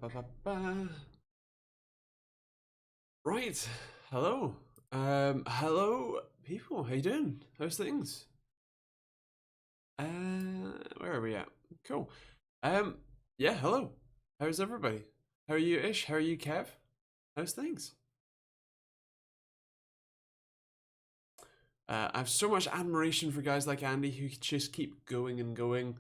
Ba-ba-ba-ba. Right. Hello. Hello, people. How you doing? How's things? Where are we at? Cool. Um, yeah, hello. How's everybody? How are you, Ish? How are you, Kev? How's things? I have so much admiration for guys like Andy who just keep going and going.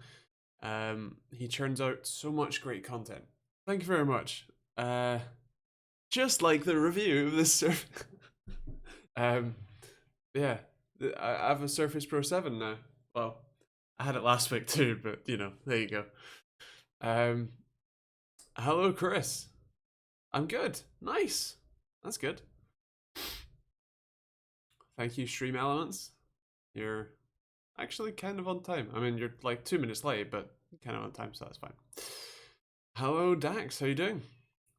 He churns out so much great content. Thank you very much. Just like the review of this surf. um, yeah, I have a Surface Pro 7 now. Well, I had it last week too, but there you go. Um, hello, Chris. I'm good. Nice. That's good. Thank you, Stream Elements. You're actually kind of on time. I mean, you're like 2 minutes late, but kind of on time, so that's fine. Hello, Dax. How you doing?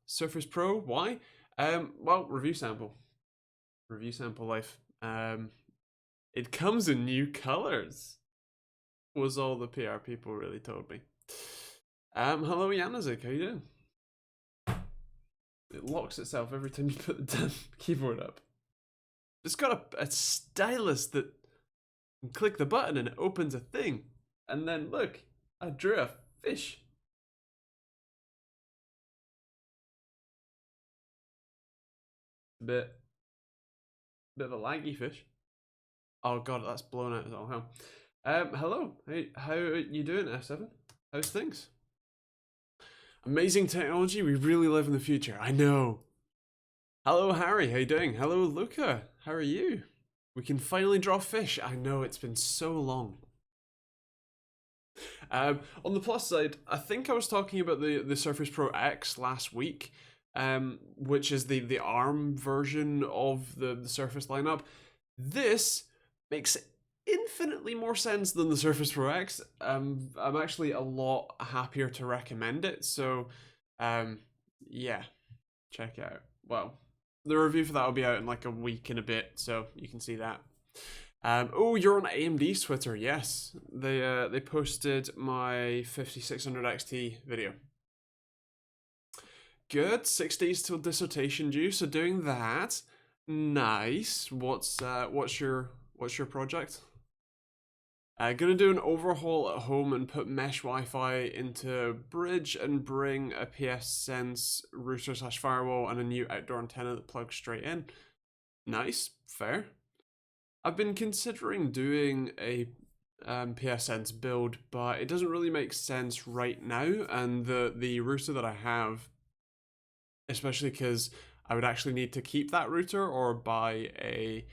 Surface Pro. Why? Well, review sample. Review sample life. It comes in new colors. Was all the PR people really told me. Hello, Yanazik. How you doing? It locks itself every time you put the keyboard up. It's got a stylus that you can click the button and it opens a thing. And then look, I drew a fish. Bit of a laggy fish. Oh god, that's blown out as all hell. Hello. Hey, how are you doing, F7? How's things? Amazing technology. We really live in the future. I know. Hello, Harry. How you doing? Hello, Luca. How are you? We can finally draw fish. I know it's been so long. On the plus side, I think I was talking about the Surface Pro X last week, which is the ARM version of the Surface lineup. This makes infinitely more sense than the Surface Pro X. I'm actually a lot happier to recommend it. So, yeah, check it out. Well, the review for that will be out in like a week and a bit, so you can see that. Oh, you're on AMD's Twitter. Yes, they posted my 5600 XT video. Good. 6 days till dissertation due, so doing that. Nice. What's your project? Gonna do an overhaul at home and put mesh Wi-Fi into Bridge and bring a PSSense router slash firewall and a new outdoor antenna that plugs straight in. Nice. Fair. I've been considering doing a PSSense build, but it doesn't really make sense right now. And the router that I have, especially because I would actually need to keep that router or buy a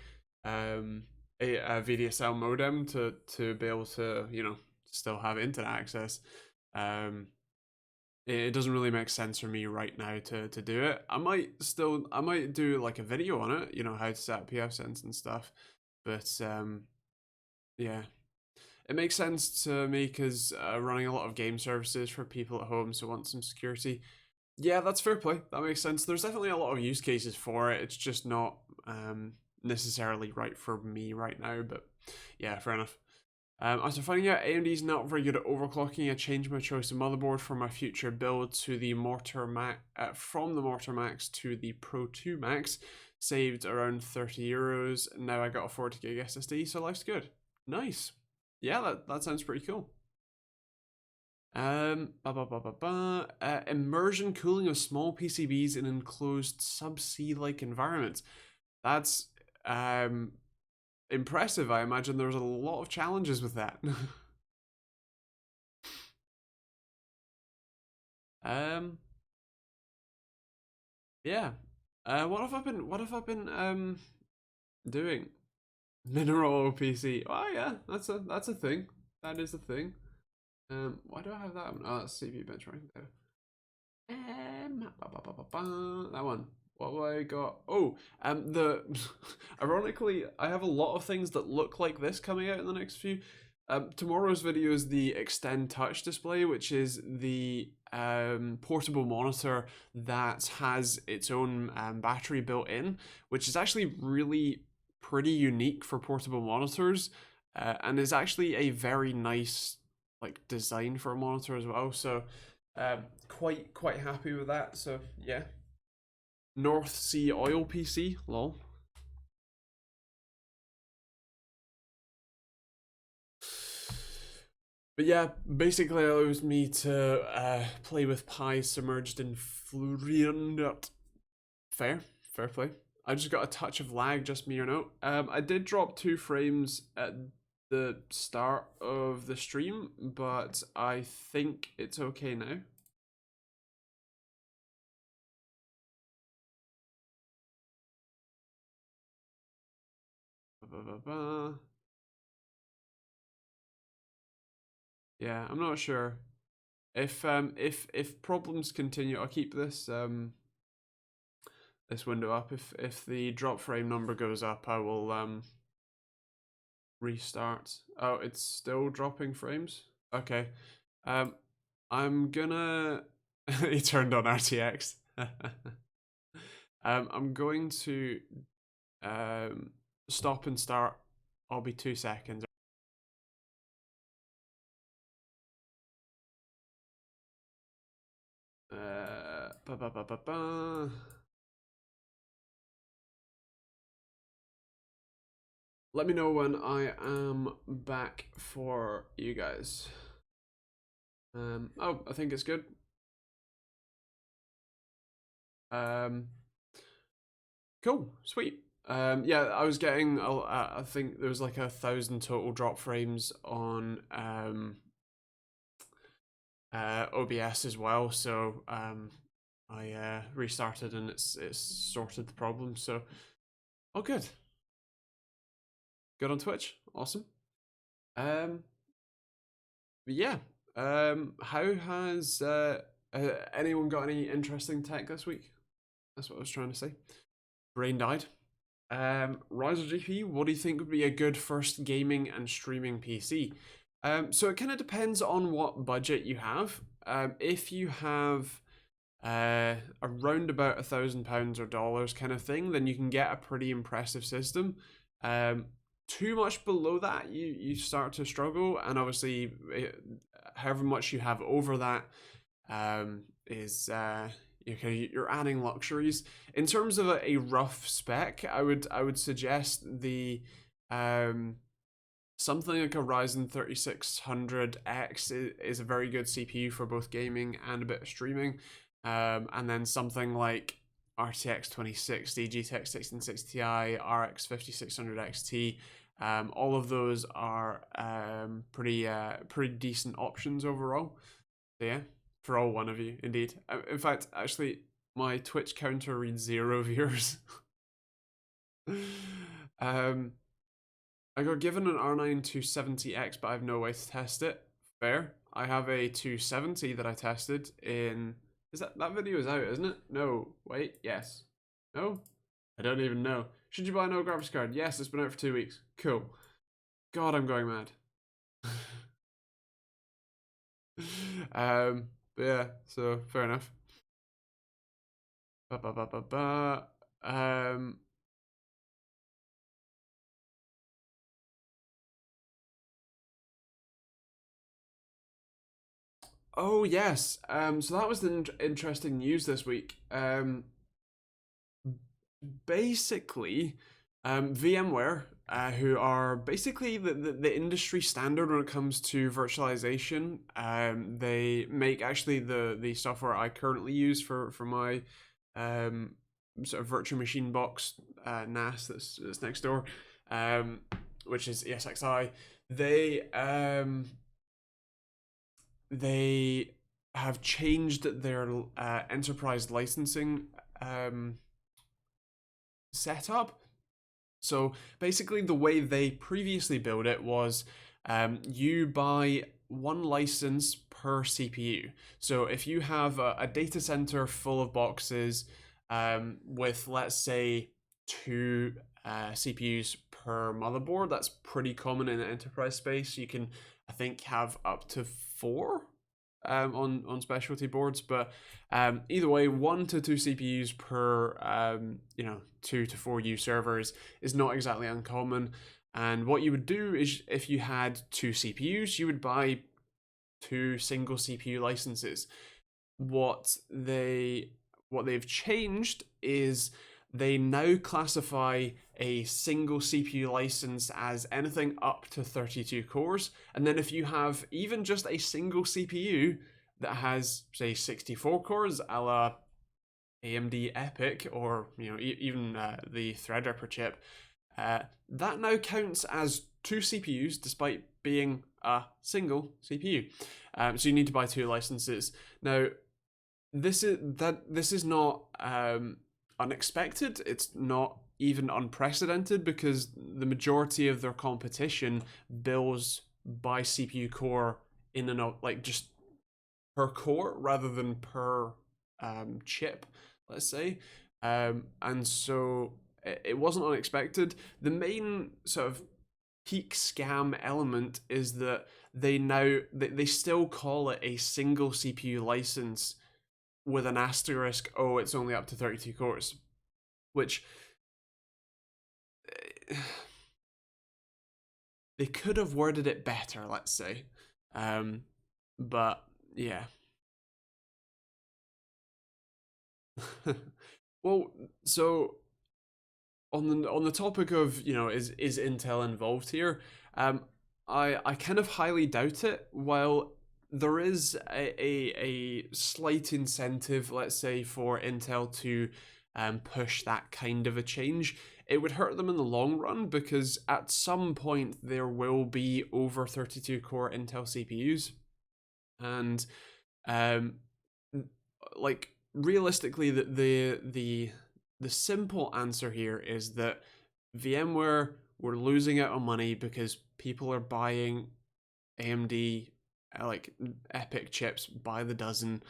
VDSL modem to be able to still have internet access. It doesn't really make sense for me right now to do it. I might do like a video on it, how to set up PSSense and stuff. But yeah, it makes sense to me because running a lot of game services for people at home, so want some security. Yeah, that's fair play. That makes sense. There's definitely a lot of use cases for it. It's just not necessarily right for me right now. But yeah, fair enough. After finding out AMD's not very good at overclocking, I changed my choice of motherboard for my future build to the Mortar Max, from the Mortar Max to the Pro 2 Max. Saved around €30. Now I got a 40 gig SSD, so life's good. Nice. Yeah, that sounds pretty cool. Immersion cooling of small PCBs in enclosed subsea-like environments. That's impressive. I imagine there's a lot of challenges with that. um, yeah. What have I been doing? Mineral OPC. Oh yeah, that's a thing. That is a thing. Why do I have that one? Oh, that's CPU benchmarking data. That one. What have I got? Oh, the ironically, I have a lot of things that look like this coming out in the next few. Tomorrow's video is the Extend Touch display, which is the portable monitor that has its own battery built in, which is actually really pretty unique for portable monitors, and is actually a very nice like design for a monitor as well. So Quite happy with that. So yeah, North Sea Oil PC, lol. But yeah, basically allows me to play with Pi submerged in Fluent. Fair play. I just got a touch of lag, just me or no. I did drop 2 frames at the start of the stream, but I think it's okay now. Yeah, I'm not sure. If problems continue, I'll keep this window up. If the drop frame number goes up, I will restart. Oh, it's still dropping frames. Okay. I'm gonna. He turned on RTX. I'm going to stop and start. I'll be 2 seconds. Ba ba ba ba ba. Let me know when I am back for you guys. Oh, I think it's good. Cool, sweet. Yeah, I was getting, I think there was like 1,000 total drop frames on OBS as well. So I restarted and it's sorted the problem. So all good. Good on Twitch. Awesome. Yeah. How has anyone got any interesting tech this week? That's what I was trying to say. Brain died. Riser GP, what do you think would be a good first gaming and streaming PC? So it kind of depends on what budget you have. If you have around about £1,000 or dollars kind of thing, then you can get a pretty impressive system. Too much below that, you start to struggle, and obviously, however much you have over that is you're adding luxuries. In terms of a rough spec, I would suggest the something like a Ryzen 3600X is a very good CPU for both gaming and a bit of streaming. And then something like RTX 2060, GTX 1660 Ti, RX 5600 XT. All of those are pretty decent options overall. So yeah, for all one of you, indeed. In fact, actually, my Twitch counter reads 0 viewers. I got given an R9 270X, but I have no way to test it. Fair. I have a 270 that I tested in. Is that video is out, isn't it? No. Wait. Yes. No. I don't even know. Should you buy no graphics card? Yes, it's been out for 2 weeks. Cool. God, I'm going mad. But yeah. So fair enough. Ba ba ba ba ba. Oh yes. So that was the interesting news this week. Basically, VMware, who are basically the industry standard when it comes to virtualization. They make actually the software I currently use for my sort of virtual machine box NAS that's next door, which is ESXi. They have changed their enterprise licensing setup. So basically, the way they previously built it was you buy one license per CPU. So if you have a data center full of boxes with, let's say, 2 CPUs per motherboard, that's pretty common in the enterprise space. You can, I think, have up to 4 on specialty boards, but either way, 1 to 2 CPUs per 2 to 4 U servers is not exactly uncommon. And what you would do is, if you had 2 CPUs, you would buy 2 single CPU licenses. what they've changed is they now classify a single CPU license as anything up to 32 cores, and then if you have even just a single CPU that has, say, 64 cores, a la AMD EPYC, or even the Threadripper chip, that now counts as two CPUs, despite being a single CPU. So you need to buy two licenses. Now, this is not unexpected. It's not even unprecedented, because the majority of their competition bills by CPU core in and out, like just per core rather than per chip, let's say. And so it wasn't unexpected. The main sort of peak scam element is that they still call it a single CPU license with an asterisk. Oh, it's only up to 32 cores, which they could have worded it better, let's say. But yeah. Well, so on the topic of, is Intel involved here? I kind of highly doubt it. While there is a slight incentive, let's say, for Intel to push that kind of a change, it would hurt them in the long run, because at some point there will be over 32 core Intel CPUs, and um, like realistically, the simple answer here is that VMware were losing out on money because people are buying AMD like EPYC chips by the dozen,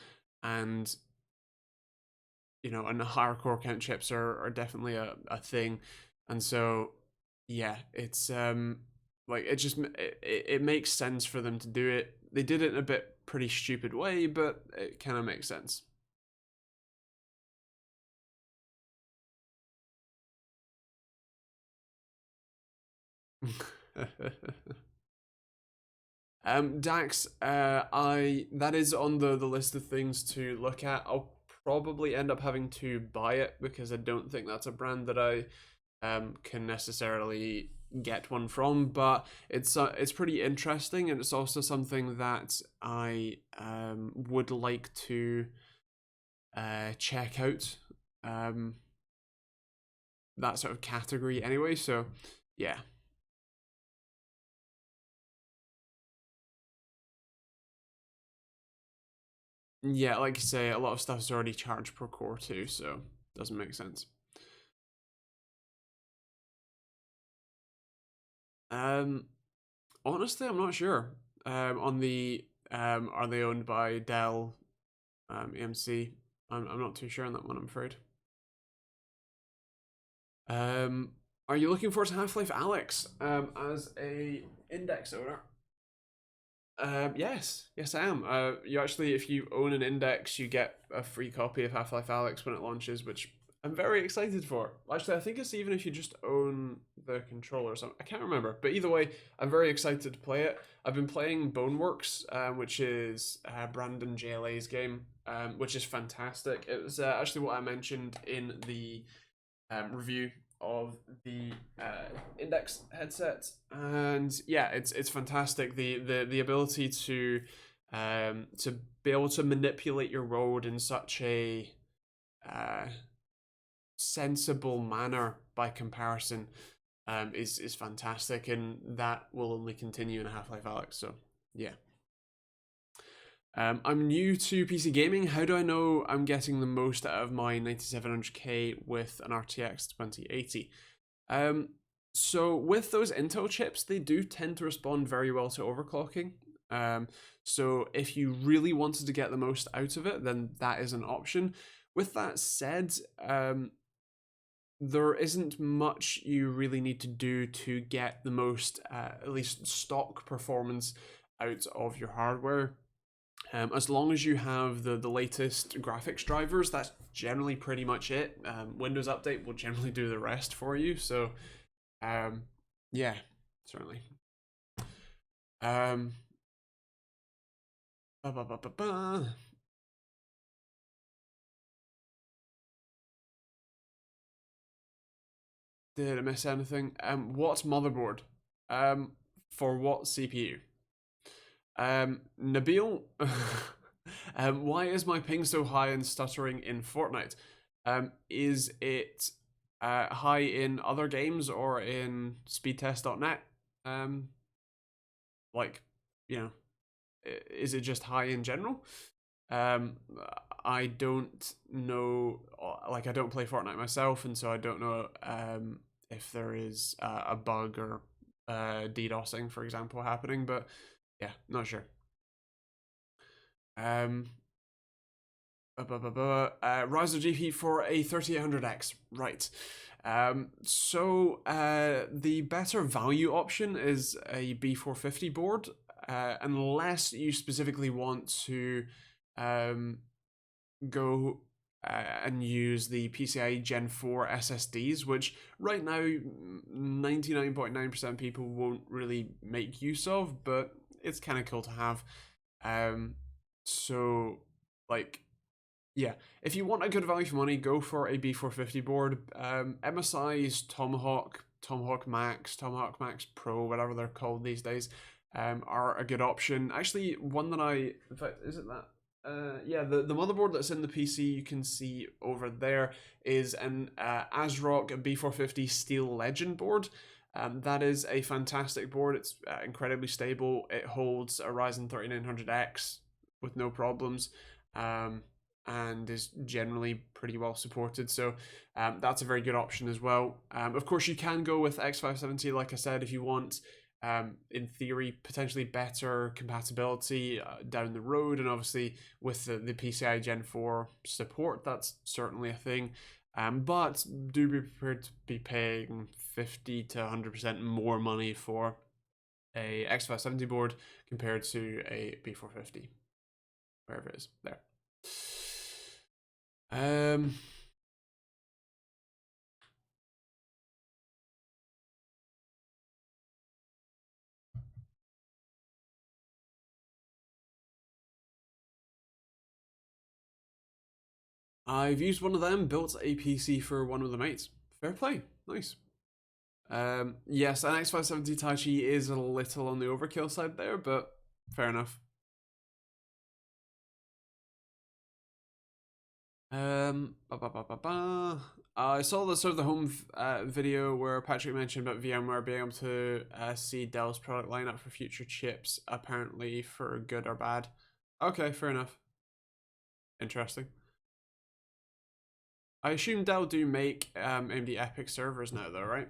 and and the higher core count chips are definitely a thing, and so yeah, it's like it makes sense for them to do it. They did it in a bit pretty stupid way, but it kind of makes sense. Dax, I that is on the list of things to look at. I'll probably end up having to buy it, because I don't think that's a brand that I can necessarily get one from. But it's pretty interesting, and it's also something that I would like to check out. Um, that sort of category anyway. So yeah. Yeah, like you say, a lot of stuff is already charged per core too, so doesn't make sense. Um, Honestly, I'm not sure. On the are they owned by Dell, EMC? I'm not too sure on that one, I'm afraid. Um, are you looking forward to Half-Life Alex as a index owner? Yes, I am. You actually, if you own an index, you get a free copy of Half-Life Alex when it launches, which I'm very excited for. Actually, I think it's even if you just own the controller or something. I can't remember, but either way, I'm very excited to play it. I've been playing Boneworks, which is Brandon JLA's game, which is fantastic. It was actually what I mentioned in the review of the index headset, and yeah, it's fantastic. The ability to be able to manipulate your road in such a uh, sensible manner by comparison is fantastic, and that will only continue in Half Life Alex. So yeah. I'm new to PC gaming. How do I know I'm getting the most out of my 9700K with an RTX 2080? Um, so with those Intel chips, they do tend to respond very well to overclocking. Um, so if you really wanted to get the most out of it, then that is an option. With that said, there isn't much you really need to do to get the most, at least stock performance out of your hardware. As long as you have the latest graphics drivers, that's generally pretty much it. Windows Update will generally do the rest for you. So, um, yeah, certainly. Um, ba, ba, ba, ba, ba. Did I miss anything? What motherboard? For what CPU? Nabil, why is my ping so high and stuttering in Fortnite? Is it high in other games or in speedtest.net? Like, you know, is it just high in general? Um, I don't know. Like, I don't play Fortnite myself, and so I don't know if there is a bug or DDoSing, for example, happening. But yeah, not sure. Um, Riser GP for a 3800X, right? The better value option is a B450 board, unless you specifically want to go and use the PCIe Gen 4 SSDs, which right now 99.9% people won't really make use of, but it's kind of cool to have. So, like, yeah, if you want a good value for money, go for a B450 board. MSI's Tomahawk, Tomahawk Max, Tomahawk Max Pro, whatever they're called these days, are a good option. Actually, one that in fact, is it that? Yeah, the motherboard that's in the PC you can see over there is an ASRock B450 Steel Legend board. That is a fantastic board. It's incredibly stable. It holds a Ryzen 3900X with no problems. And is generally pretty well supported. So that's a very good option as well. Of course, you can go with X570, like I said, if you want, in theory, potentially better compatibility down the road. And obviously, with the PCI Gen 4 support, that's certainly a thing. But do be prepared to be paying 50 to 100% more money for a X570 board compared to a B450, wherever it is there. I've used one of them, built a PC for one of the mates. Fair play, nice. Yes, an X570 Taichi is a little on the overkill side there, but fair enough. I saw the sort of the home video where Patrick mentioned about VMware being able to see Dell's product lineup for future chips, apparently for good or bad. Okay, fair enough. Interesting. I assume Dell do make AMD EPYC servers now, though, right?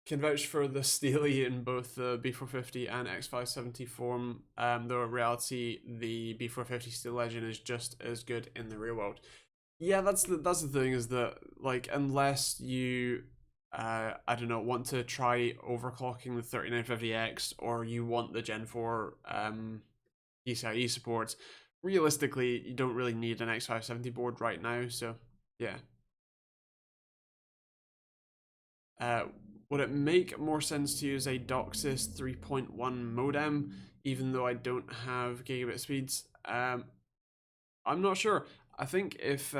Can vouch for the Steely in both the B450 and X570 form, though in reality the B450 Steel Legend is just as good in the real world. Yeah, that's the thing, is that, like, unless you I don't know, want to try overclocking the 3950X, or you want the Gen 4 PCIe support, realistically you don't really need an X570 board right now, so yeah. Would it make more sense to use a DOCSIS 3.1 modem, even though I don't have gigabit speeds? I'm not sure. I think if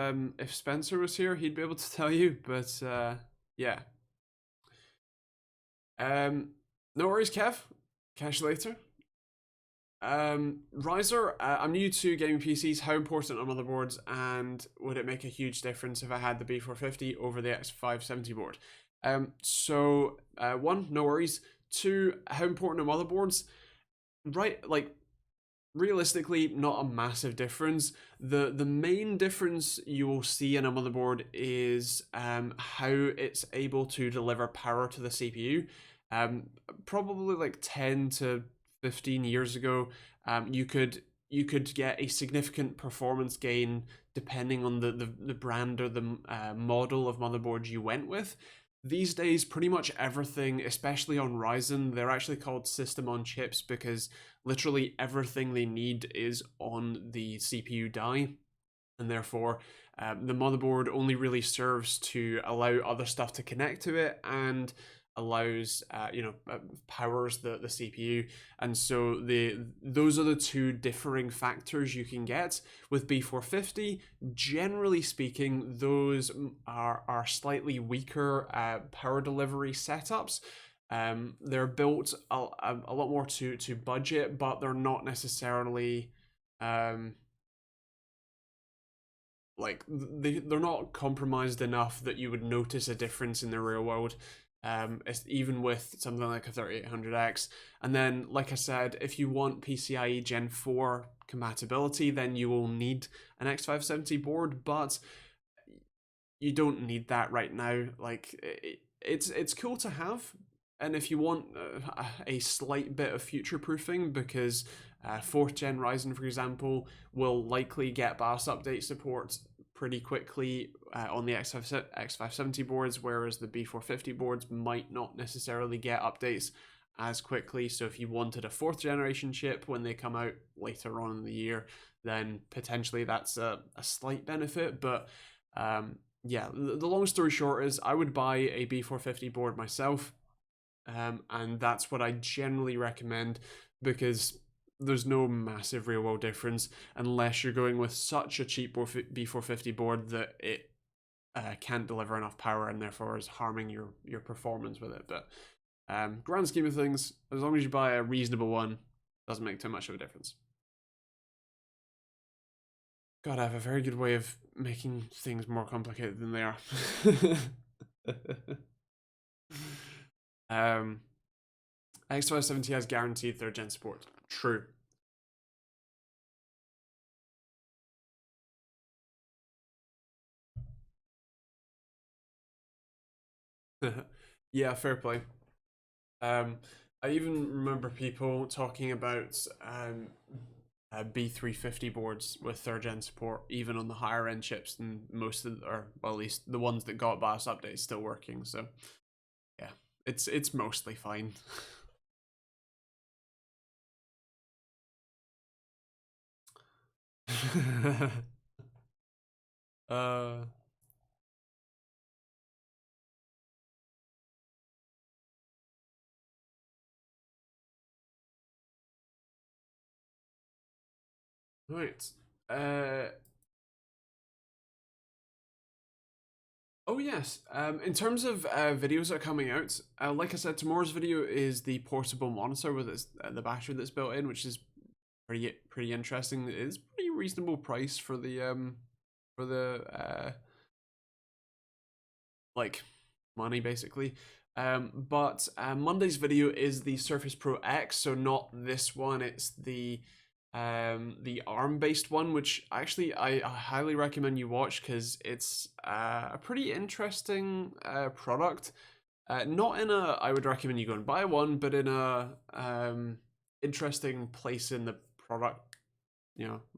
Spencer was here, he'd be able to tell you. But yeah. No worries, Kev. Catch you later. Riser, I'm new to gaming PCs. How important are motherboards, and would it make a huge difference if I had the B450 over the X570 board? One, no worries. Two, how important are motherboards? Right, like, realistically, not a massive difference. The main difference you will see in a motherboard is how it's able to deliver power to the CPU. Probably like 10 to 15 years ago, you could get a significant performance gain depending on the brand or the model of motherboard you went with. These days, pretty much everything, especially on Ryzen, they're actually called system on chips because literally everything they need is on the CPU die, and therefore the motherboard only really serves to allow other stuff to connect to it, and allows powers the CPU, and so those are the two differing factors you can get with B450. Generally speaking, those are slightly weaker power delivery setups. They're built a lot more to budget, but they're not necessarily like they're not compromised enough that you would notice a difference in the real world. Even with something like a 3800X. And then, like I said, if you want PCIe Gen 4 compatibility, then you will need an X570 board, but you don't need that right now. Like, it's cool to have, and if you want a slight bit of future proofing, because 4th gen Ryzen, for example, will likely get BIOS update support pretty quickly on the X570 boards, whereas the B450 boards might not necessarily get updates as quickly. So if you wanted a 4th generation chip when they come out later on in the year, then potentially that's a slight benefit. But yeah, the long story short is I would buy a B450 board myself, and that's what I generally recommend, because there's no massive real world difference unless you're going with such a cheap B450 board that it can't deliver enough power and therefore is harming your performance with it. But grand scheme of things, as long as you buy a reasonable one, doesn't make too much of a difference. God, I have a very good way of making things more complicated than they are. X570 has guaranteed 3rd gen support. True. Yeah, fair play. I even remember people talking about B350 boards with 3rd gen support, even on the higher end chips, and most of, or well, at least the ones that got BIOS updates still working. So yeah, it's mostly fine. uh right. Uh Oh yes. In terms of videos that are coming out, like I said, tomorrow's video is the portable monitor with the battery that's built in, which is pretty interesting. It is pretty reasonable price for the like money basically. But Monday's video is the Surface Pro X, so not this one. It's the ARM based one, which actually I highly recommend you watch, because it's a pretty interesting product. Not in a I would recommend you go and buy one, but in a interesting place in the product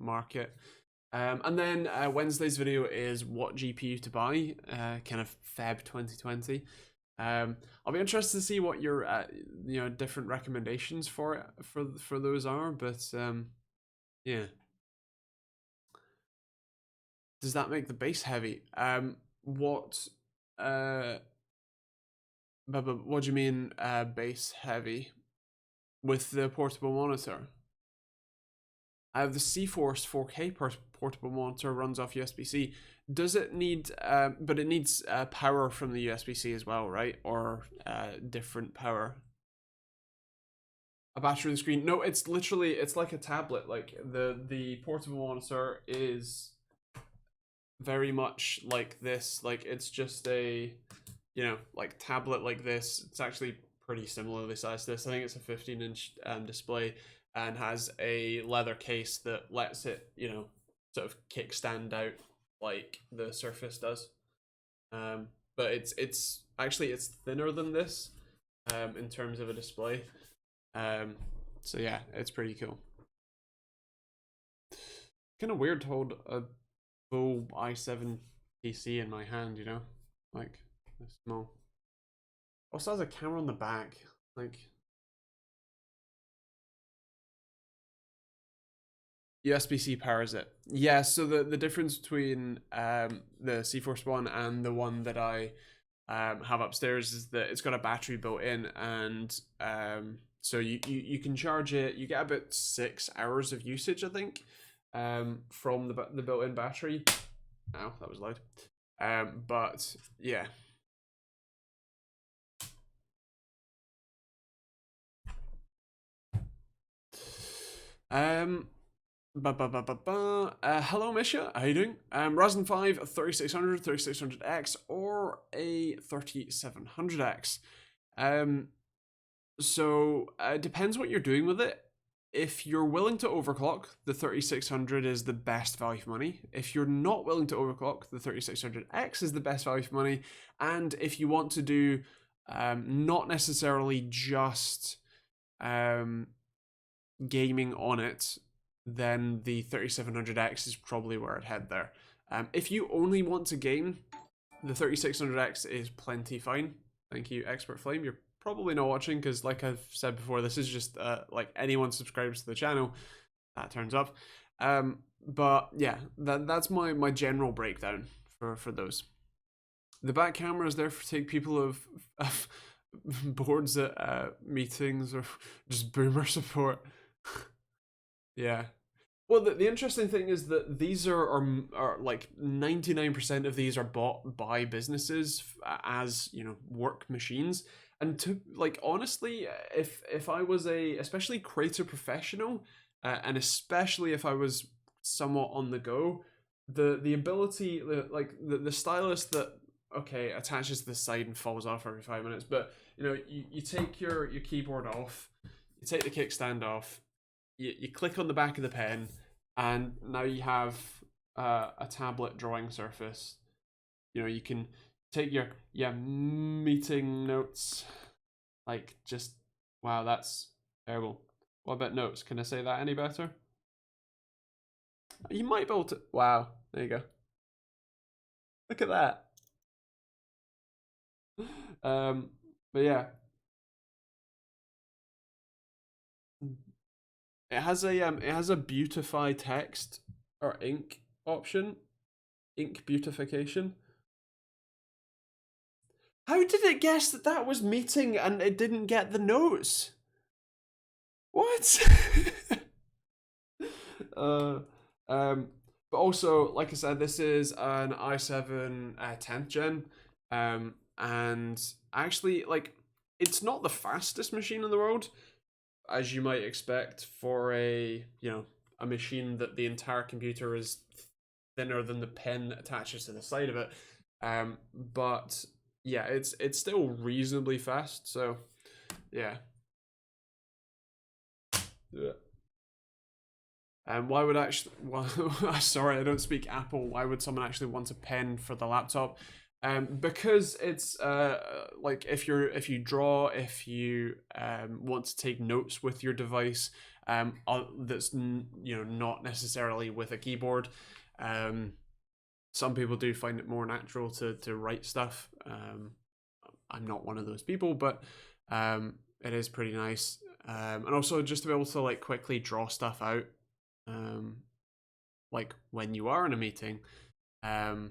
market. And then Wednesday's video is what GPU to buy, kind of Feb 2020. I'll be interested to see what your different recommendations for it for those are, but yeah. Does that make the base heavy? What but what do you mean base heavy with the portable monitor? The CForce 4K portable monitor runs off USB-C. Does it need? But it needs power from the USB-C as well, right? Or different power. A battery in the screen? No, it's literally like a tablet. Like the portable monitor is very much like this. Like it's just a like tablet like this. It's actually pretty similarly sized to this. I think it's a 15-inch display, and has a leather case that lets it, sort of kickstand out like the Surface does. But it's actually it's thinner than this in terms of a display. So yeah, it's pretty cool. Kind of weird to hold a full i7 PC in my hand, like this small. Also has a camera on the back, like USB-C powers it. Yeah, so the difference between the CForce one and the one that I have upstairs is that it's got a battery built in, and so you can charge it. You get about 6 hours of usage, I think, from the built-in battery. Ow, that was loud. But yeah. Hello, Misha. How you doing? Ryzen 5 3600, 3600X, or a 3700X. So it depends what you're doing with it. If you're willing to overclock, the 3600 is the best value for money. If you're not willing to overclock, the 3600X is the best value for money. And if you want to do not necessarily just gaming on it, then the 3700X is probably where I'd head there. If you only want to game, the 3600X is plenty fine. Thank you, Expert Flame. You're probably not watching because, like I've said before, this is just like anyone subscribes to the channel, that turns up. But yeah, that's my general breakdown for those. The back camera is there for take people of boards at meetings or just boomer support. Yeah. Well, the interesting thing is that these are like 99% of these are bought by businesses as, you know, work machines. And to like honestly, if I was especially creator professional, and especially if I was somewhat on the go, the ability, like the stylus that attaches to the side and falls off every 5 minutes, but you know, you take your keyboard off, you take the kickstand off, you click on the back of the pen, and now you have a tablet drawing surface. You know, you can take your meeting notes. Like, just wow, that's terrible. What about notes? Can I say that any better? You might be able to. Wow, there you go. Look at that. But yeah, it has a beautify text or ink option, ink beautification. How did it guess that that was meeting and it didn't get the notes? What? But also, like I said, this is an i7 10th gen, and actually, like, it's not the fastest machine in the world, as you might expect for a machine that the entire computer is thinner than the pen attaches to the side of it. But yeah, it's still reasonably fast. So yeah. Why would actually? Well, sorry, I don't speak Apple. Why would someone actually want a pen for the laptop? Because it's like if you draw, if you want to take notes with your device, that's not necessarily with a keyboard. Some people do find it more natural to write stuff. I'm not one of those people, but it is pretty nice. And also just to be able to like quickly draw stuff out, like when you are in a meeting, to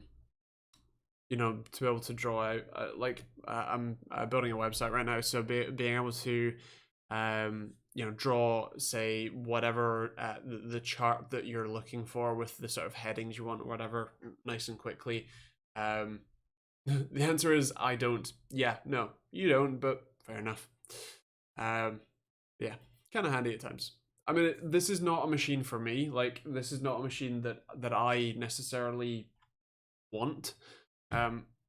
be able to draw out, I'm building a website right now, so being able to draw, say, whatever the chart that you're looking for with the sort of headings you want or whatever, nice and quickly. The answer is I don't. Yeah, no, you don't, but fair enough. Yeah, kind of handy at times. I mean, this is not a machine for me. Like, this is not a machine that I necessarily want.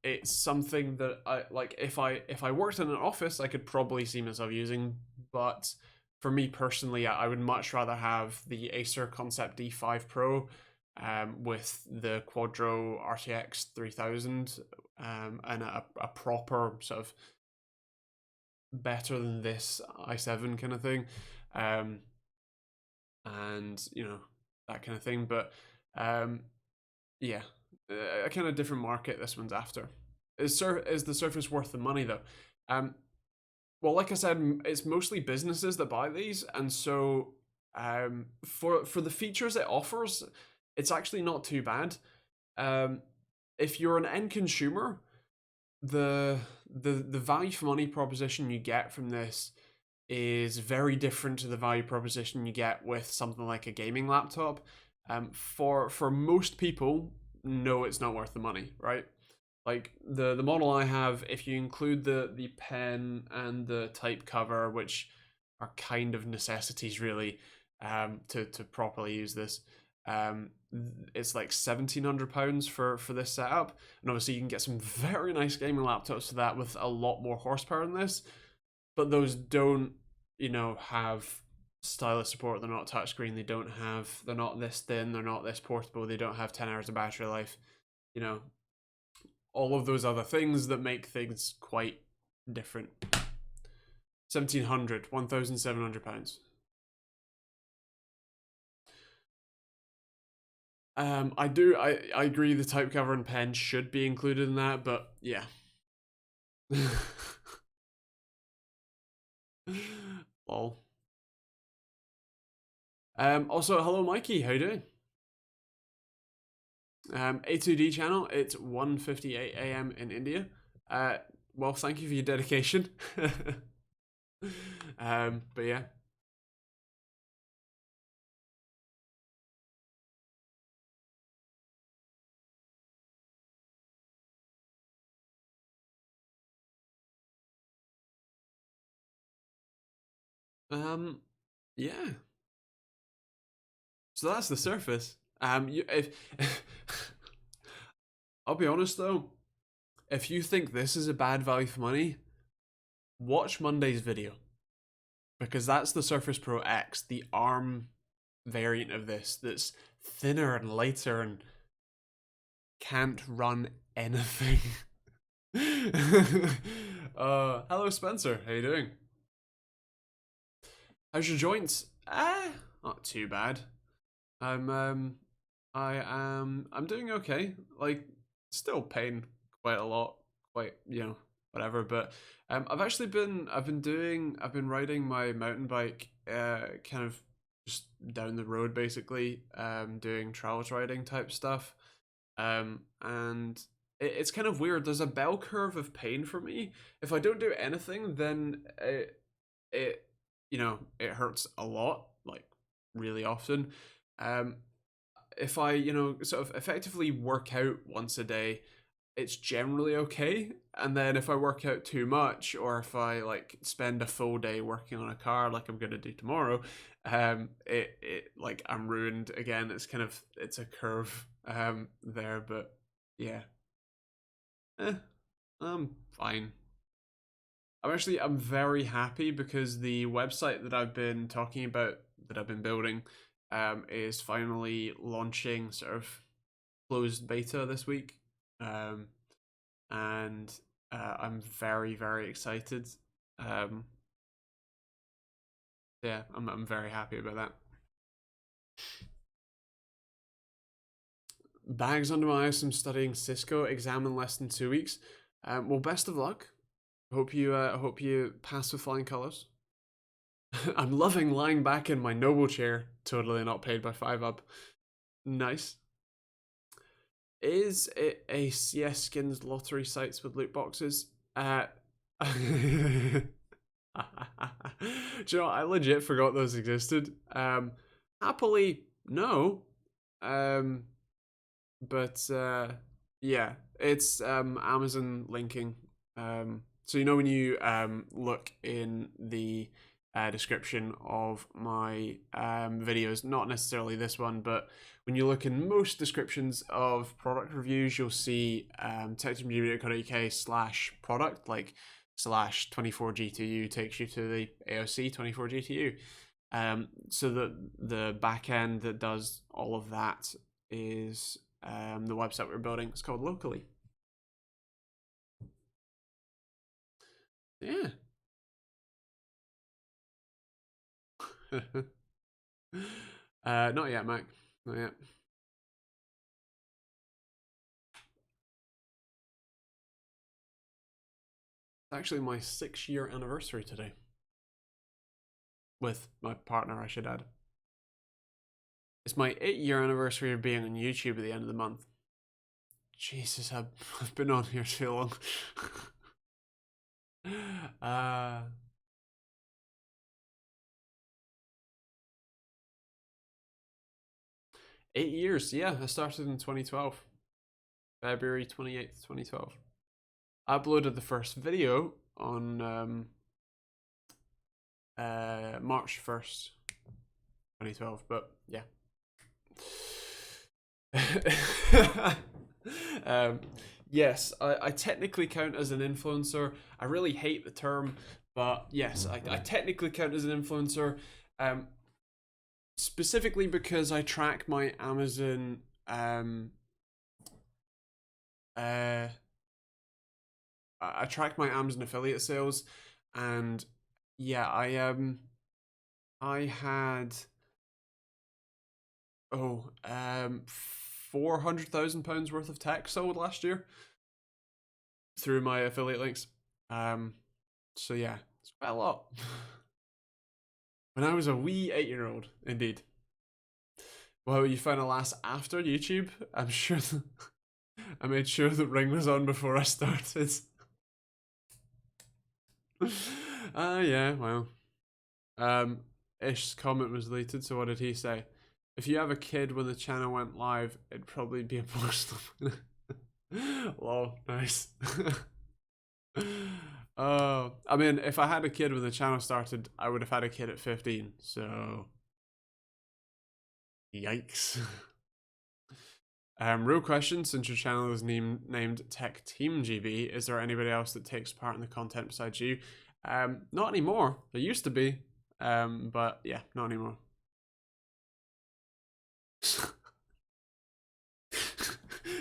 It's something that I like. If I worked in an office, I could probably see myself using. But for me personally, I would much rather have the Acer Concept D5 Pro, with the Quadro RTX 3000, and a proper sort of better than this i7 kind of thing, and that kind of thing. But yeah, a kind of different market this one's after. Is the Surface worth the money though? Well, like I said, it's mostly businesses that buy these, and so for the features it offers, it's actually not too bad. If you're an end consumer, the value for money proposition you get from this is very different to the value proposition you get with something like a gaming laptop. For most people, no, it's not worth the money, right? Like the model I have, if you include the pen and the type cover, which are kind of necessities really, to properly use this, um, it's like £1,700 for this setup, and obviously you can get some very nice gaming laptops for that with a lot more horsepower than this, but those don't, have stylus support. They're not touchscreen. They're not this thin. They're not this portable. They don't have 10 hours of battery life. You know, all of those other things that make things quite different. 1,700, £1,700. I agree the type cover and pen should be included in that, but yeah. Lol. Also, hello Mikey, how you doing? A2D channel, it's 1:58 a.m. in India. Well, thank you for your dedication. But yeah. Um, yeah. So that's the Surface. If I'll be honest though, if you think this is a bad value for money, watch Monday's video, because that's the Surface Pro X, the ARM variant of this that's thinner and lighter and can't run anything. Hello Spencer, how you doing? How's your joints? Not too bad. I'm I'm doing okay. Like, still pain quite a lot, quite, whatever. But I've been riding my mountain bike, kind of just down the road basically, doing trails riding type stuff. And it's kind of weird. There's a bell curve of pain for me. If I don't do anything, then it it hurts a lot, like really often. Um, if I, sort of effectively work out once a day, it's generally okay. And then if I work out too much, or if I like spend a full day working on a car like I'm gonna do tomorrow, it like I'm ruined again. It's a curve there, but yeah. Eh, I'm fine. I'm very happy because the website that I've been talking about, that I've been building, is finally launching sort of closed beta this week. Um, and I'm very, very excited. Um, yeah, I'm very happy about that. Bags under my eyes. I'm studying Cisco exam in less than 2 weeks. Well, best of luck. Hope you pass with flying colors. I'm loving lying back in my noble chair, totally not paid by 5UP. Nice. Is it a CS skins lottery sites with loot boxes? Do you know what? I legit forgot those existed. Happily, no. Um, but yeah, it's Amazon linking. So when you look in the description of my videos, not necessarily this one, but when you look in most descriptions of product reviews, you'll see techtreview.co.uk/product, like /24GTU takes you to the AOC 24GTU. So the back end that does all of that is the website we're building. It's called Locally. Yeah. Not yet, Mac. Not yet. It's actually my 6-year anniversary today. With my partner, I should add. It's my 8-year anniversary of being on YouTube at the end of the month. Jesus, I've been on here too long. uh 8 years, yeah. I started in 2012. February 28th, 2012. I uploaded the first video on March 1st, 2012, but yeah. um, yes, I technically count as an influencer. I really hate the term, but yes, I technically count as an influencer. Um, Specifically because I track my Amazon uh I track my Amazon affiliate sales, and yeah, I had £400,000 worth of tech sold last year through my affiliate links. So yeah, it's quite a lot. When I was a wee 8-year-old, indeed. Well, you found a last after YouTube? I'm sure I made sure the ring was on before I started. Yeah, well. Ish's comment was deleted, so what did he say? If you have a kid when the channel went live, it'd probably be a Muslim. Lol, nice. I mean, if I had a kid when the channel started, I would have had a kid at 15, so yikes. Real question, since your channel is named Tech Team GB, is there anybody else that takes part in the content besides you? Not anymore. There used to be, but yeah, not anymore.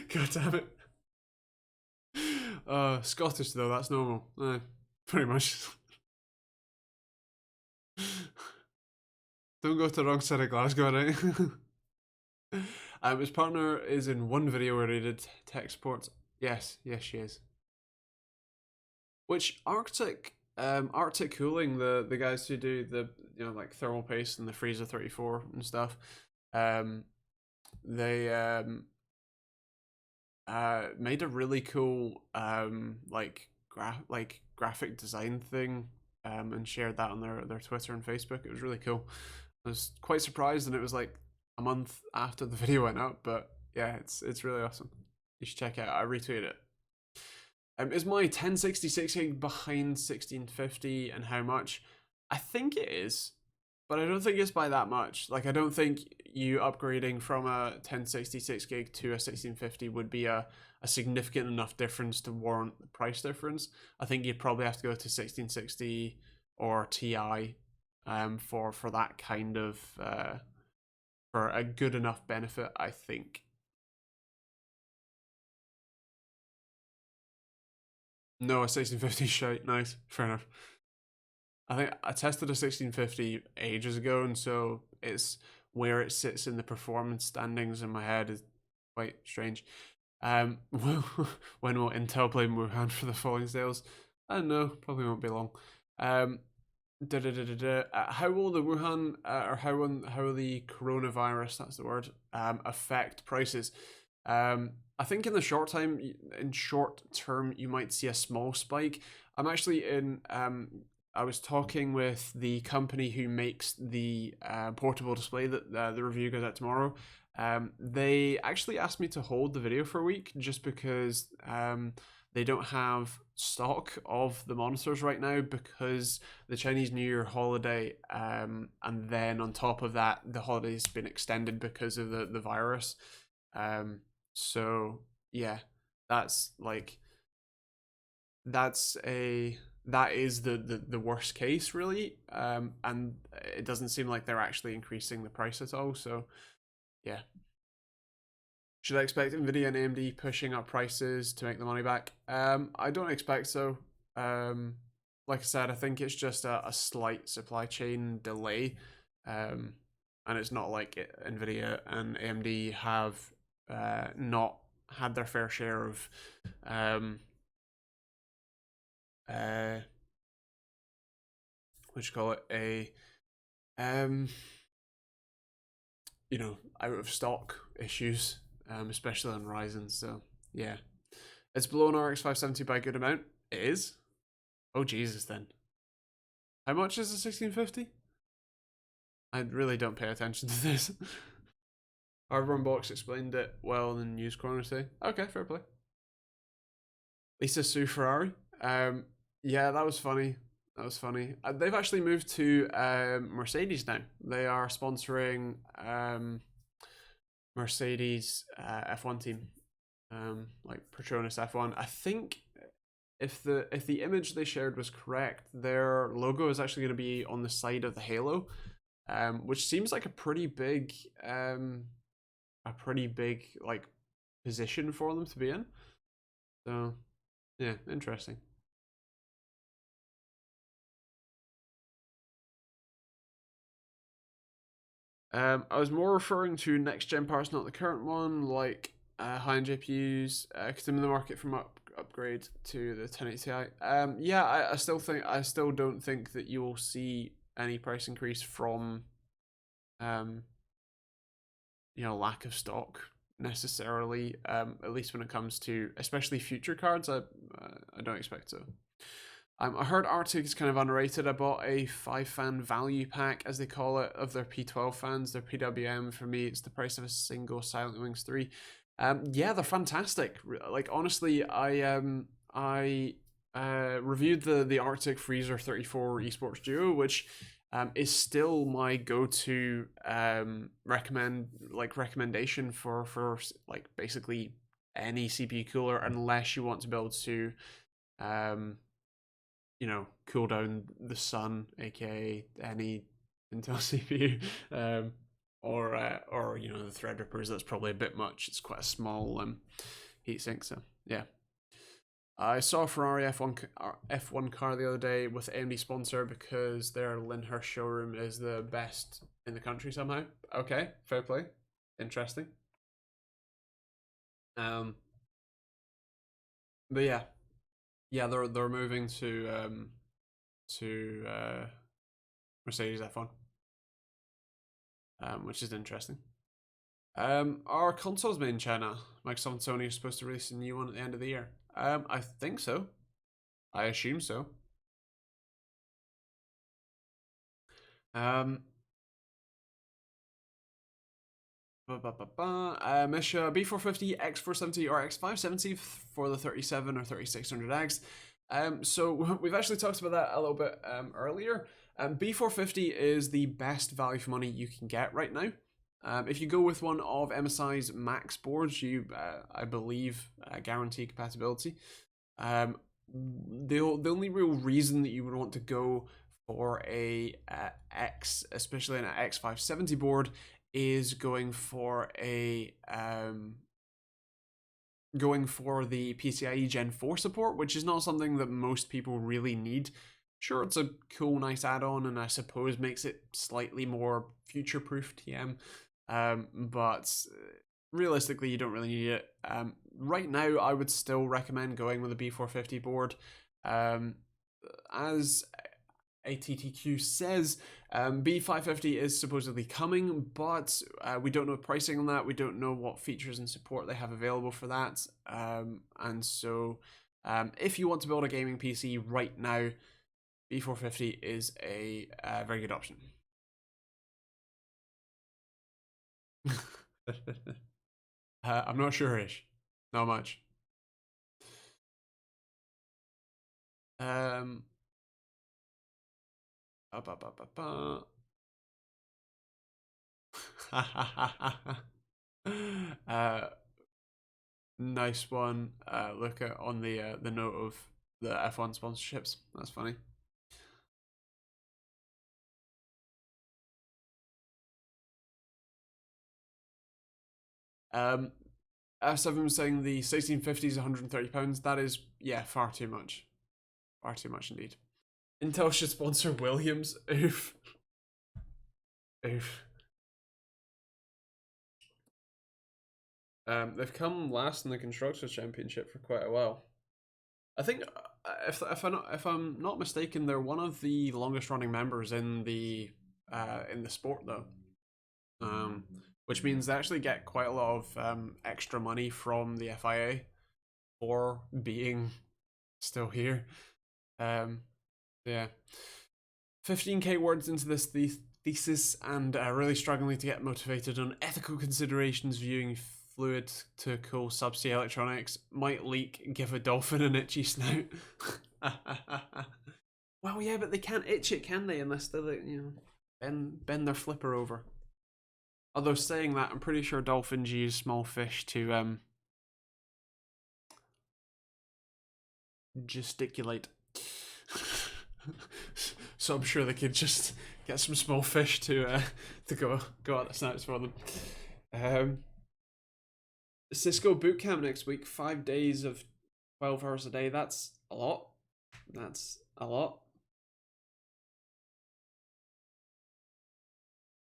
God damn it. Scottish though, that's normal. Pretty much. Don't go to the wrong side of Glasgow, right? His partner is in one video where he did tech sports. Yes, she is. Which Arctic Cooling, the guys who do the like thermal paste and the Freezer 34 and stuff, they made a really cool like graphic design thing, and shared that on their Twitter and Facebook. It was really cool. I was quite surprised, and it was like a month after the video went up, but yeah, it's really awesome. You should check it out. I retweeted it. Is my 1066 gig behind 1650, and how much? I think it is, but I don't think it's by that much. Like, I don't think you upgrading from a 1066 gig to a 1650 would be a significant enough difference to warrant the price difference. I think you'd probably have to go to 1660 or Ti for that kind of for a good enough benefit, I think. No, a 1650 shite. Nice, fair enough. I think I tested a 1650 ages ago, and so it's where it sits in the performance standings in my head is quite strange. When will Intel play Wuhan for the falling sales? I don't know. Probably won't be long. How will the Wuhan or how will the coronavirus, that's the word, affect prices? I think in short term, you might see a small spike. I'm actually in. I was talking with the company who makes the portable display that the review goes out tomorrow. They actually asked me to hold the video for a week just because they don't have stock of the monitors right now because the Chinese New Year holiday, and then on top of that, the holiday's been extended because of the virus. So yeah, that's like that is the worst case really, and it doesn't seem like they're actually increasing the price at all. So yeah, should I expect Nvidia and AMD pushing up prices to make the money back? I don't expect so. Like I said, I think it's just a slight supply chain delay, and it's not like Nvidia and AMD have not had their fair share of what you call it, a um out of stock issues, especially on Ryzen. So Yeah. It's below an RX 570 by a good amount. It is? Oh, Jesus, then. How much is a 1650? I really don't pay attention to this. Hardware Unbox explained it well in News Corner today. Okay, fair play. Lisa Sue Ferrari. Yeah, that was funny. That was funny. They've actually moved to Mercedes now. They are sponsoring Mercedes F1 team, like Petronas F1. I think if the image they shared was correct, their logo is actually going to be on the side of the halo, which seems like a pretty big like position for them to be in. So yeah, interesting. I was more referring to next gen parts, not the current one, like high-end GPUs, because I'm in the market from upgrade to the 1080 Ti. Yeah, I still don't think that you will see any price increase from, lack of stock necessarily. At least when it comes to especially future cards, I don't expect so. I heard Arctic is kind of underrated. I bought a 5-fan value pack, as they call it, of their P12 fans, their PWM. For me, it's the price of a single Silent Wings 3. Yeah, they're fantastic. Like, honestly, I reviewed the Arctic Freezer 34 Esports Duo, which is still my go-to recommendation for like basically any CPU cooler, unless you want to be able to cool down the sun, aka any Intel CPU, or the Threadrippers. That's probably a bit much. It's quite a small heatsink, so yeah. I saw a Ferrari F1 car the other day with AMD sponsor because their Lyndhurst showroom is the best in the country somehow. Okay, fair play, interesting. But yeah, they're moving to Mercedes F1, which is interesting. Are consoles made in China? Microsoft and Sony are supposed to release a new one at the end of the year. I think so. I assume so. Misha B450, X470, or X570 for the 37 or 3600X. So we've actually talked about that a little bit earlier. B450 is the best value for money you can get right now. If you go with one of MSI's Max boards, you, I believe, guarantee compatibility. The only real reason that you would want to go for a especially an X570 board, is going for the PCIe Gen 4 support, which is not something that most people really need. Sure, it's a cool, nice add-on, and I suppose makes it slightly more future-proof TM, but realistically, you don't really need it. Right now, I would still recommend going with a B450 board. As ATTQ says, B550 is supposedly coming, but we don't know pricing on that. We don't know what features and support they have available for that. And so if you want to build a gaming PC right now, B450 is a very good option. I'm not sure, Ish. Not much. Nice one. Look at on the note of the F1 sponsorships. That's funny. F7 was saying the 1650 is £130. That is, yeah, far too much. Far too much indeed. Intel should sponsor Williams. Oof. Oof. They've come last in the Constructors Championship for quite a while. I think if I'm not mistaken, they're one of the longest running members in the sport though. Which means they actually get quite a lot of extra money from the FIA. for being still here. Yeah, 15k words into this thesis, and really struggling to get motivated on ethical considerations viewing fluid to cool subsea electronics. Might leak, give a dolphin an itchy snout. Well, yeah, but they can't itch it, can they? Unless they, bend their flipper over. Although saying that, I'm pretty sure dolphins use small fish to gesticulate. So I'm sure they could just get some small fish to go out the snouts for them. Cisco bootcamp next week, 5 days of 12 hours a day. That's a lot. That's a lot.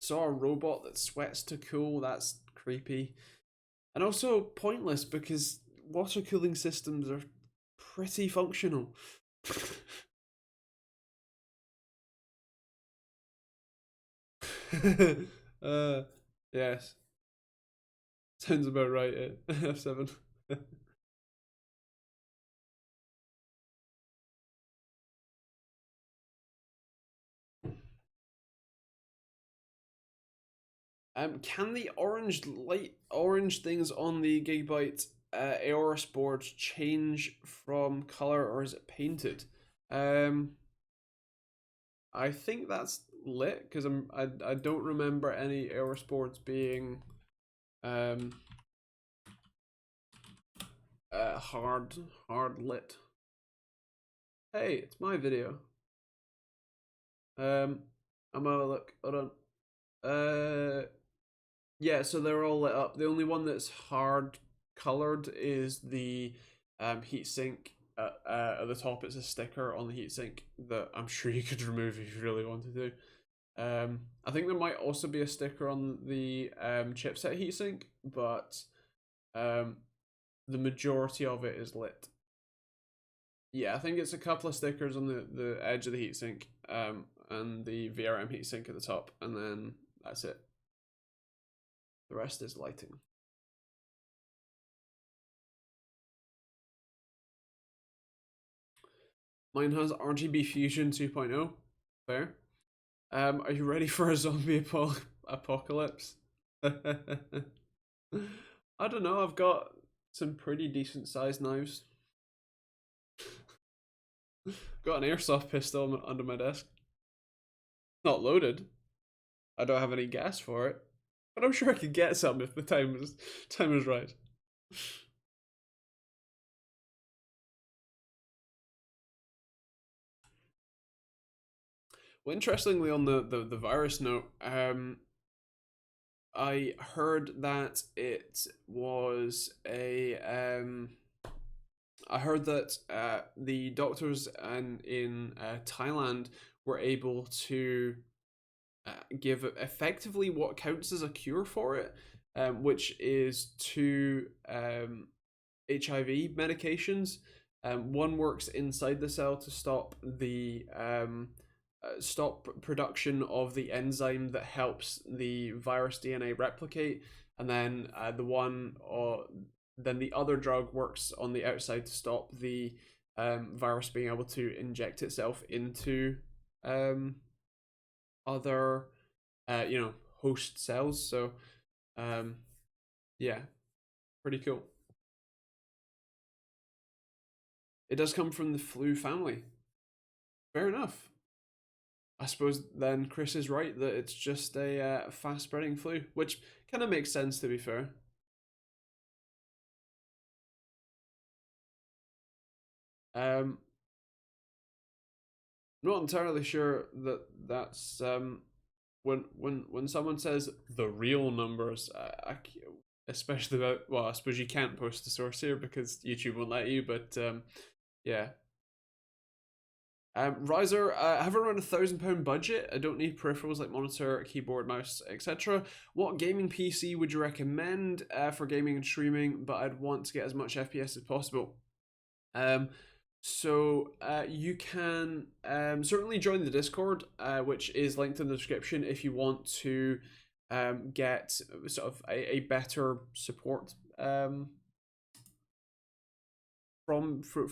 Saw a robot that sweats to cool. That's creepy. And also pointless because water cooling systems are pretty functional. Yes. Sounds about right. F7. Can the orange things on the Gigabyte Aorus board change from color, or is it painted? I think that's lit because I don't remember any Aorus boards being hard lit. Hey, it's my video. I'm gonna look. Hold on. Yeah, so they're all lit up. The only one that's hard colored is the heatsink. At the top, it's a sticker on the heatsink that I'm sure you could remove if you really wanted to. I think there might also be a sticker on the chipset heatsink, but the majority of it is lit. Yeah, I think it's a couple of stickers on the edge of the heatsink, and the VRM heatsink at the top, and then that's it. The rest is lighting. Mine has RGB Fusion 2.0. Fair. Are you ready for a zombie apocalypse? I don't know. I've got some pretty decent sized knives. Got an airsoft pistol under my desk. Not loaded. I don't have any gas for it, but I'm sure I could get some if the time is right. Well, interestingly, on the virus note, I heard that it was I heard that the doctors in Thailand were able to give effectively what counts as a cure for it, which is two HIV medications. One works inside the cell to stop the stop production of the enzyme that helps the virus DNA replicate, and then then the other drug works on the outside to stop the virus being able to inject itself into other host cells. So yeah, pretty cool. It does come from the flu family. Fair enough. I suppose then Chris is right that it's just a fast spreading flu, which kind of makes sense to be fair. Um, not entirely sure that that's when someone says the real numbers, especially about, well, I suppose you can't post the source here because YouTube won't let you, but yeah. Riser, I have around £1,000 budget. I don't need peripherals like monitor, keyboard, mouse, etc. What gaming PC would you recommend for gaming and streaming? But I'd want to get as much FPS as possible. So you can certainly join the Discord, which is linked in the description if you want to get sort of a better support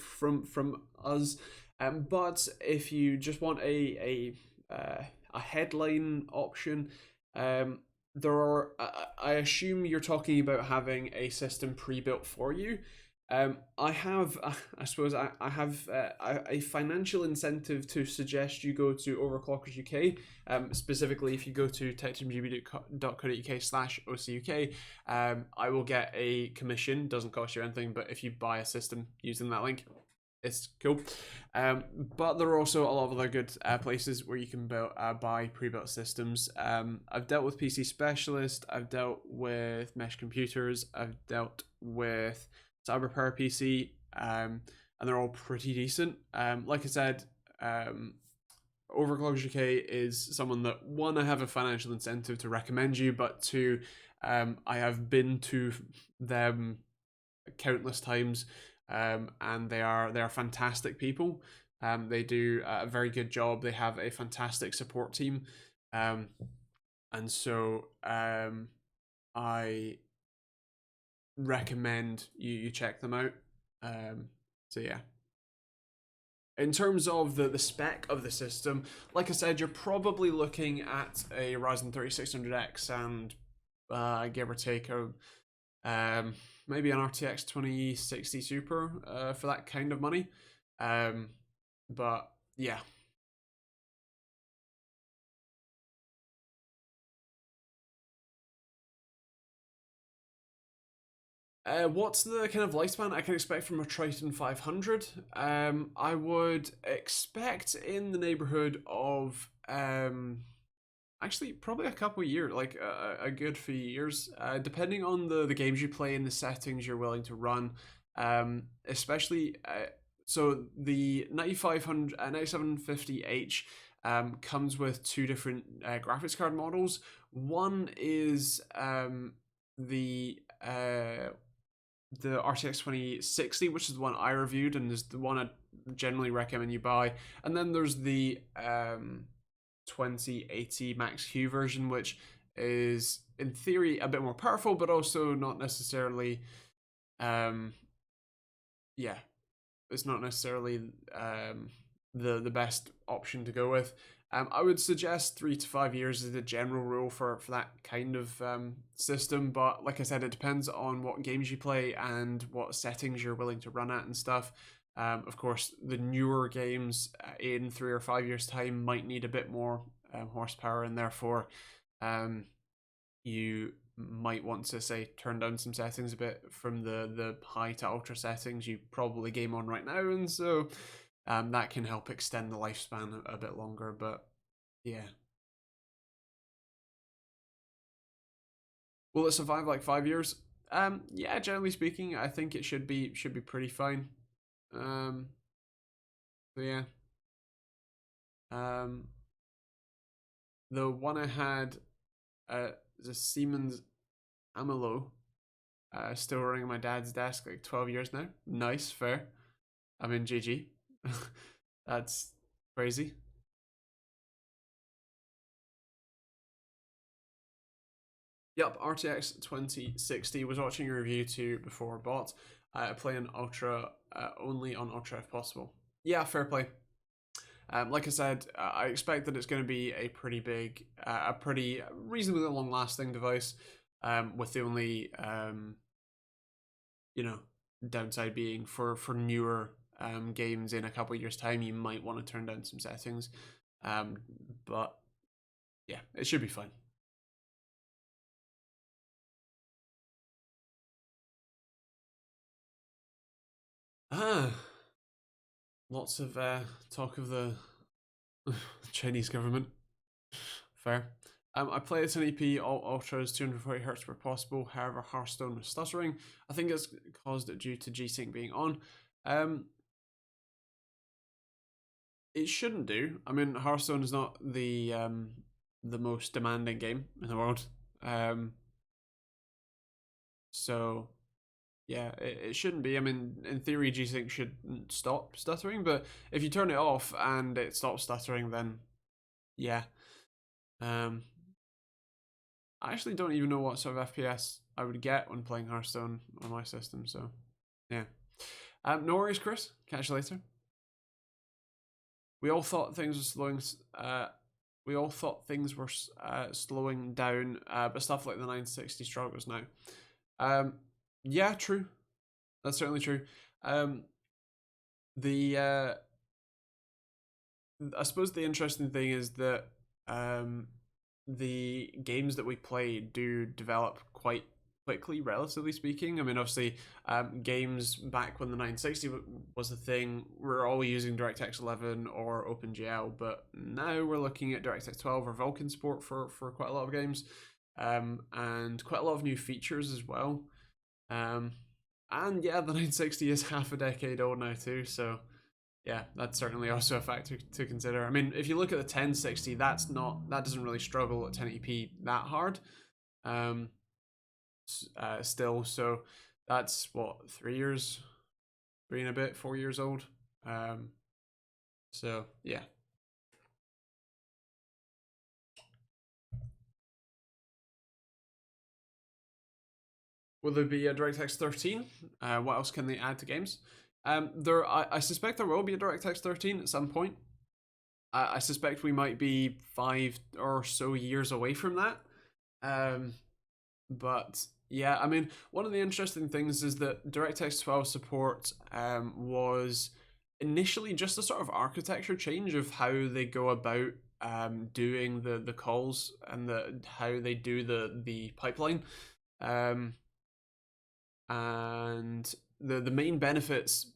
from us. But if you just want a headline option, there are. I assume you're talking about having a system pre-built for you. I have, I suppose, I have a financial incentive to suggest you go to Overclockers UK. Specifically, if you go to techteamgb.co.uk/OCUK, I will get a commission. Doesn't cost you anything, but if you buy a system using that link, it's cool. But there are also a lot of other good places where you can buy pre-built systems. I've dealt with PC Specialist. I've dealt with Mesh Computers. I've dealt with CyberPower PC, and they're all pretty decent. Like I said, Overclockers UK is someone that, one, I have a financial incentive to recommend you, but two, I have been to them countless times, and they are fantastic people. They do a very good job. They have a fantastic support team, and so I recommend you check them out. So yeah. In terms of the spec of the system, like I said, you're probably looking at a Ryzen 3600X and give or take maybe an RTX 2060 Super for that kind of money. But yeah. What's the kind of lifespan I can expect from a Triton 500? I would expect in the neighborhood of actually probably a couple of years, like a good few years, depending on the games you play and the settings you're willing to run. Especially, so the 9500 9750H comes with two different graphics card models. One is the RTX 2060, which is the one I reviewed and is the one I generally recommend you buy. And then there's the 2080 Max Q version, which is in theory a bit more powerful, but also not necessarily, yeah, it's not necessarily the best option to go with. I would suggest 3 to 5 years is the general rule for that kind of system. But like I said, it depends on what games you play and what settings you're willing to run at and stuff. Of course, the newer games in 3 or 5 years' time might need a bit more horsepower, and therefore you might want to, say, turn down some settings a bit from the high to ultra settings you probably game on right now, and so that can help extend the lifespan a bit longer. But yeah, will it survive like 5 years? Yeah, generally speaking, I think it should be pretty fine. Um, so yeah, um, the one I had, the Siemens Amelo, still running on my dad's desk, like 12 years now. Nice, fair. I'm in GG. That's crazy. Yep, RTX 2060. Was watching a review too before I bought. Playing Ultra only on Ultra if possible. Yeah, fair play. Like I said, I expect that it's going to be a pretty big, a pretty reasonably long-lasting device. With the only, you know, downside being for newer games in a couple of years' time, you might want to turn down some settings. But yeah, it should be fine. Ah, lots of talk of the Chinese government. Fair. I play at 1080p, all ultras, 240 hertz where possible. However, Hearthstone was stuttering. I think it's caused it due to G-Sync being on. Um, it shouldn't do. I mean, Hearthstone is not the most demanding game in the world. Um, so yeah, it shouldn't be. I mean, in theory, G-Sync should stop stuttering, but if you turn it off and it stops stuttering, then yeah. Um, I actually don't even know what sort of FPS I would get when playing Hearthstone on my system. So, yeah. No worries, Chris. Catch you later. We all thought things were slowing. We all thought things were slowing down, but stuff like the 960 struggles now. Yeah, true. That's certainly true. The I suppose the interesting thing is that the games that we play do develop quite quickly, relatively speaking. I mean, obviously, games back when the 960 was the thing, we're all using DirectX 11 or OpenGL, but now we're looking at DirectX 12 or Vulkan support for quite a lot of games, and quite a lot of new features as well. And yeah, the 960 is half a decade old now too, so yeah, that's certainly also a factor to consider. I mean, if you look at the 1060, that doesn't really struggle at 1080p that hard. Still, so that's what 3 years, 3 and a bit, 4 years old. So yeah. Will there be a DirectX 13? What else can they add to games? I suspect there will be a DirectX 13 at some point. I suspect we might be 5 or so years away from that. But yeah, I mean, one of the interesting things is that DirectX 12 support was initially just a sort of architecture change of how they go about doing the calls and how they do the pipeline. And the main benefits,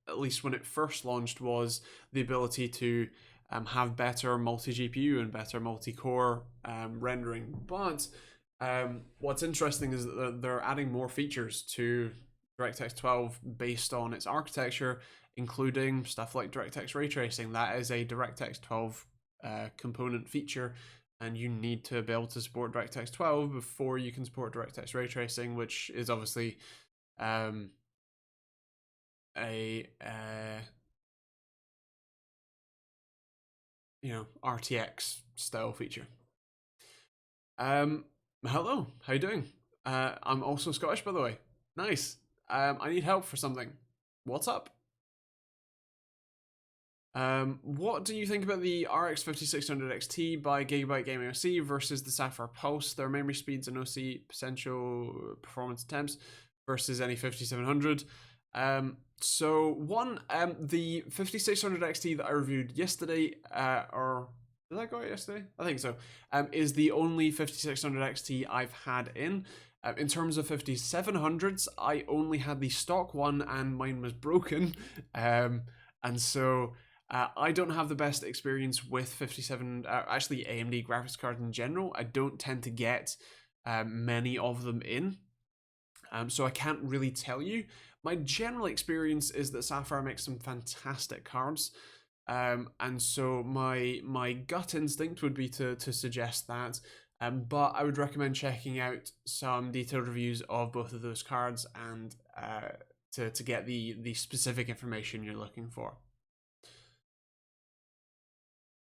at least when it first launched, was the ability to have better multi-GPU and better multi-core rendering. But what's interesting is that they're adding more features to DirectX 12 based on its architecture, including stuff like DirectX ray tracing. That is a DirectX 12 component feature, and you need to be able to support DirectX 12 before you can support DirectX ray tracing, which is obviously a RTX style feature. Hello, how you doing? I'm also Scottish, by the way. Nice. I need help for something. What's up? What do you think about the RX 5600 XT by Gigabyte Gaming OC versus the Sapphire Pulse? Their memory speeds and OC potential performance attempts versus any 5700. So one, the 5600 XT that I reviewed yesterday, or did I go out yesterday? I think so. Is the only 5600 XT I've had in. In terms of 5700s, I only had the stock one, and mine was broken. And so I don't have the best experience with 57, actually AMD graphics cards in general. I don't tend to get many of them in. So I can't really tell you. My general experience is that Sapphire makes some fantastic cards. And so my gut instinct would be to suggest that. But I would recommend checking out some detailed reviews of both of those cards and to get the specific information you're looking for.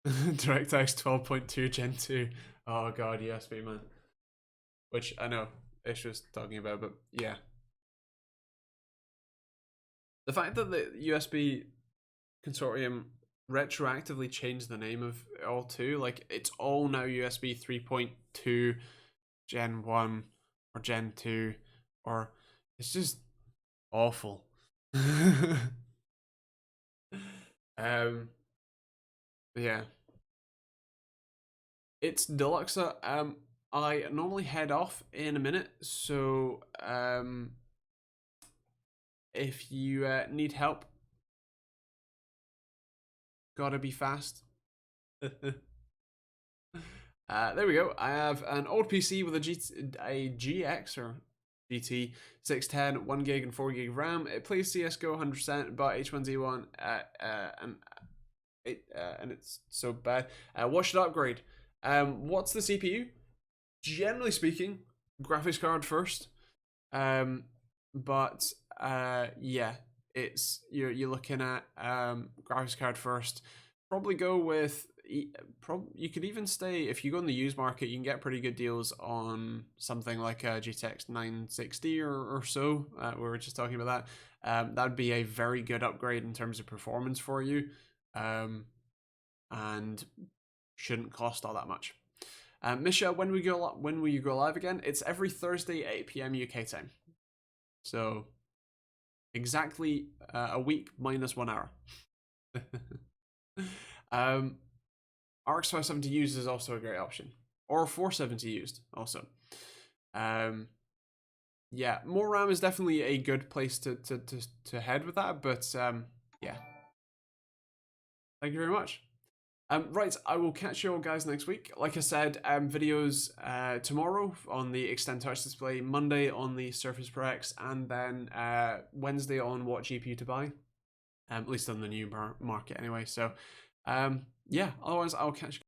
DirectX 12.2 Gen 2. Oh god, USB, man. Which I know Ish was talking about, but yeah. The fact that the USB consortium retroactively changed the name of it all too, like it's all now USB 3.2 Gen 1 or Gen 2, or it's just awful. Yeah. It's Deluxa. I normally head off in a minute, so if you need help, gotta be fast. There we go. I have an old PC with a GX or GT 610, 1 gig and 4 gig of RAM. It plays CSGO 100%, but H1Z1 and it's so bad. What should I upgrade? What's the CPU? Generally speaking, graphics card first. But yeah, it's you're looking at graphics card first. Probably go with you could even stay, if you go in the used market, you can get pretty good deals on something like a GTX 960 or so. We were just talking about that. That'd be a very good upgrade in terms of performance for you, and shouldn't cost all that much. Misha, when will you go live again? It's every Thursday, 8 p.m. UK time. So exactly a week minus 1 hour. RX 570 used is also a great option, or 470 used also. Yeah, more RAM is definitely a good place to head with that, but yeah. Thank you very much. Right, I will catch you all guys next week. Like I said, videos tomorrow on the Extend Touch display, Monday on the Surface Pro X, and then Wednesday on what GPU to buy. At least on the new market anyway. So yeah, otherwise I'll catch you.